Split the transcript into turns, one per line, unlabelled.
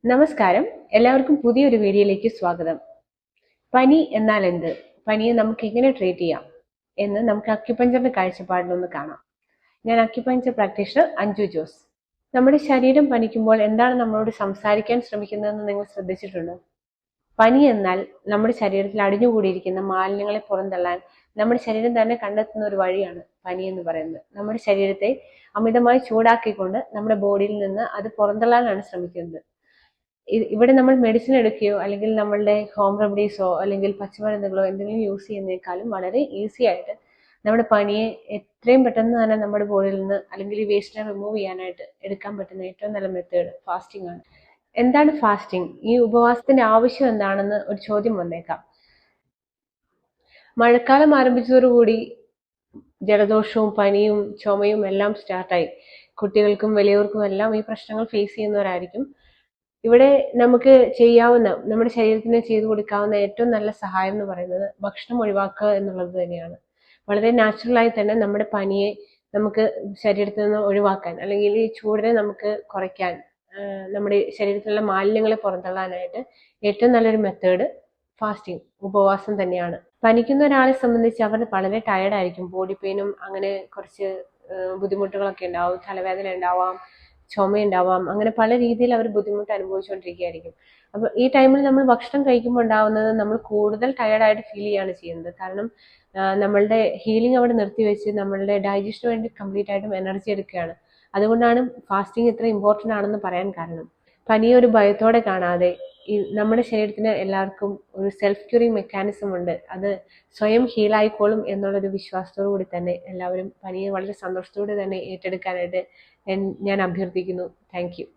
നമസ്കാരം. എല്ലാവർക്കും പുതിയൊരു വീഡിയോയിലേക്ക് സ്വാഗതം. പനി എന്നാൽ എന്ത്? പനിയെ നമുക്ക് എങ്ങനെ ട്രീറ്റ് ചെയ്യാം എന്ന് നമുക്ക് അക്യുപഞ്ചറിന്റെ കാഴ്ചപ്പാടിലൊന്ന് കാണാം. ഞാൻ അക്യുപഞ്ചർ പ്രാക്ടീഷണർ അഞ്ജു ജോസ്. നമ്മുടെ ശരീരം പനിക്കുമ്പോൾ എന്താണ് നമ്മളോട് സംസാരിക്കാൻ ശ്രമിക്കുന്നതെന്ന് നിങ്ങൾ ശ്രദ്ധിച്ചിട്ടുണ്ടോ? പനി എന്നാൽ നമ്മുടെ ശരീരത്തിൽ അടിഞ്ഞുകൂടിയിരിക്കുന്ന മാലിന്യങ്ങളെ പുറന്തള്ളാൻ നമ്മുടെ ശരീരം തന്നെ കണ്ടെത്തുന്ന ഒരു വഴിയാണ് പനി എന്ന് പറയുന്നത്. നമ്മുടെ ശരീരത്തെ അമിതമായി ചൂടാക്കിക്കൊണ്ട് നമ്മുടെ ബോഡിയിൽ നിന്ന് അത് പുറന്തള്ളാനാണ് ശ്രമിക്കുന്നത്. ഇവിടെ നമ്മൾ മെഡിസിൻ എടുക്കുകയോ അല്ലെങ്കിൽ നമ്മളുടെ ഹോം റെമഡീസോ അല്ലെങ്കിൽ പച്ചമരുന്നുകളോ എന്തെങ്കിലും യൂസ് ചെയ്യുന്നതിനേക്കാളും വളരെ ഈസി ആയിട്ട് നമ്മുടെ പനിയെ എത്രയും പെട്ടെന്ന് തന്നെ നമ്മുടെ ബോഡിയിൽ നിന്ന് അല്ലെങ്കിൽ ഈ വേസ്റ്റിനെ റിമൂവ് ചെയ്യാനായിട്ട് എടുക്കാൻ പറ്റുന്ന ഏറ്റവും നല്ല മെത്തേഡ് ഫാസ്റ്റിംഗ് ആണ്. എന്താണ് ഫാസ്റ്റിംഗ്? ഈ ഉപവാസത്തിന്റെ ആവശ്യം എന്താണെന്ന് ഒരു ചോദ്യം വന്നേക്കാം. മഴക്കാലം ആരംഭിച്ചതോടുകൂടി ജലദോഷവും പനിയും ചുമയും എല്ലാം സ്റ്റാർട്ടായി. കുട്ടികൾക്കും വലിയവർക്കും എല്ലാം ഈ പ്രശ്നങ്ങൾ ഫേസ് ചെയ്യുന്നവരായിരിക്കും. ഇവിടെ നമുക്ക് ചെയ്യാവുന്ന നമ്മുടെ ശരീരത്തിന് ചെയ്തു കൊടുക്കാവുന്ന ഏറ്റവും നല്ല സഹായം എന്ന് പറയുന്നത് ഭക്ഷണം ഒഴിവാക്കുക എന്നുള്ളത് തന്നെയാണ്. വളരെ നാച്ചുറലായി തന്നെ നമ്മുടെ പനിയെ നമുക്ക് ശരീരത്തിൽ നിന്ന് ഒഴിവാക്കാൻ അല്ലെങ്കിൽ ഈ ചൂടിനെ നമുക്ക് കുറയ്ക്കാൻ നമ്മുടെ ശരീരത്തിലുള്ള മാലിന്യങ്ങളെ പുറന്തള്ളാനായിട്ട് ഏറ്റവും നല്ലൊരു മെത്തേഡ് ഫാസ്റ്റിംഗ്, ഉപവാസം തന്നെയാണ്. പനിക്കുന്ന ഒരാളെ സംബന്ധിച്ച് അവർ വളരെ ടയർഡായിരിക്കും. ബോഡി പെയിനും അങ്ങനെ കുറച്ച് ബുദ്ധിമുട്ടുകളൊക്കെ ഉണ്ടാവും. തലവേദന ഉണ്ടാവാം, ചുമയുണ്ടാവാം, അങ്ങനെ പല രീതിയിൽ അവർ ബുദ്ധിമുട്ട് അനുഭവിച്ചുകൊണ്ടിരിക്കുകയായിരിക്കും. അപ്പോൾ ഈ ടൈമിൽ നമ്മൾ ഭക്ഷണം കഴിക്കുമ്പോൾ ഉണ്ടാവുന്നത് നമ്മൾ കൂടുതൽ ടയർഡായിട്ട് ഫീൽ ചെയ്യുകയാണ് ചെയ്യുന്നത്. കാരണം നമ്മളുടെ ഹീലിംഗ് അവിടെ നിർത്തിവെച്ച് നമ്മളുടെ ഡൈജഷന് വേണ്ടി കംപ്ലീറ്റ് ആയിട്ടും എനർജി എടുക്കുകയാണ്. അതുകൊണ്ടാണ് ഫാസ്റ്റിംഗ് ഇത്ര ഇമ്പോർട്ടൻ്റ് ആണെന്ന് പറയാൻ കാരണം. പനിയെ ഒരു ഭയത്തോടെ കാണാതെ നമ്മുടെ ശരീരത്തിന് എല്ലാവർക്കും ഒരു സെൽഫ് ക്യൂറിങ് മെക്കാനിസം ഉണ്ട്. അത് സ്വയം ഹീലായിക്കോളും എന്നുള്ളൊരു വിശ്വാസത്തോടു കൂടി തന്നെ എല്ലാവരും പനിയെ വളരെ സന്തോഷത്തോടെ തന്നെ ഏറ്റെടുക്കാനായിട്ട് ഞാൻ അഭ്യർത്ഥിക്കുന്നു. Thank you.